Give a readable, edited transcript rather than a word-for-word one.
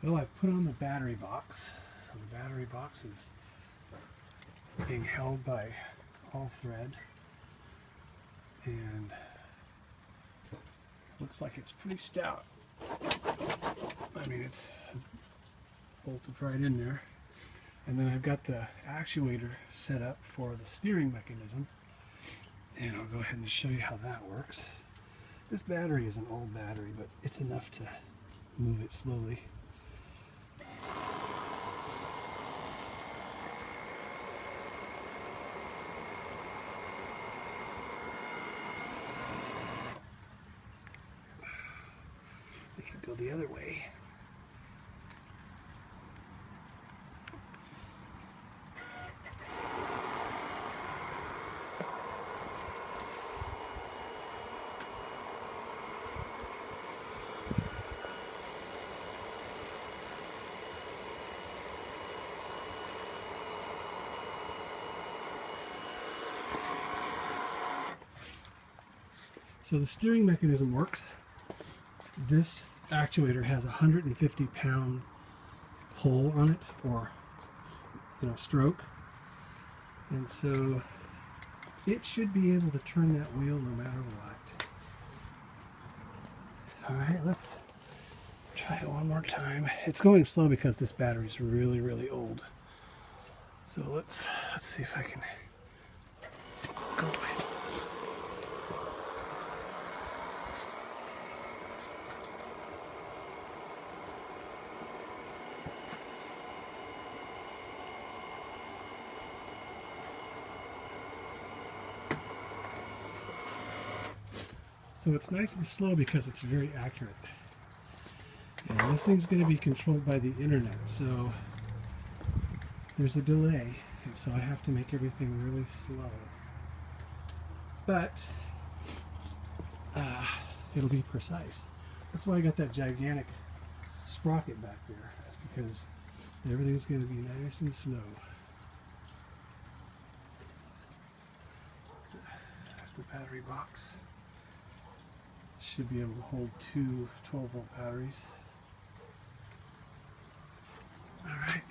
Well, I've put on the battery box. So the battery box is being held by all thread, and looks like it's pretty stout. I mean, it's bolted right in there. And then I've got the actuator set up for the steering mechanism, and I'll go ahead and show you how that works. This battery is an old battery, but it's enough to move it slowly. It could go the other way. So the steering mechanism works. This actuator has a 150-pound pull on it, or stroke, and so it should be able to turn that wheel no matter what. All right, let's try it one more time. It's going slow because this battery's really, really old. So let's see if I can go away. So it's nice and slow because it's very accurate. And this thing's going to be controlled by the internet, so there's a delay, and so I have to make everything really slow. But it'll be precise. That's why I got that gigantic sprocket back there, because everything's going to be nice and slow. There's the battery box. Should be able to hold two 12-volt batteries. All right.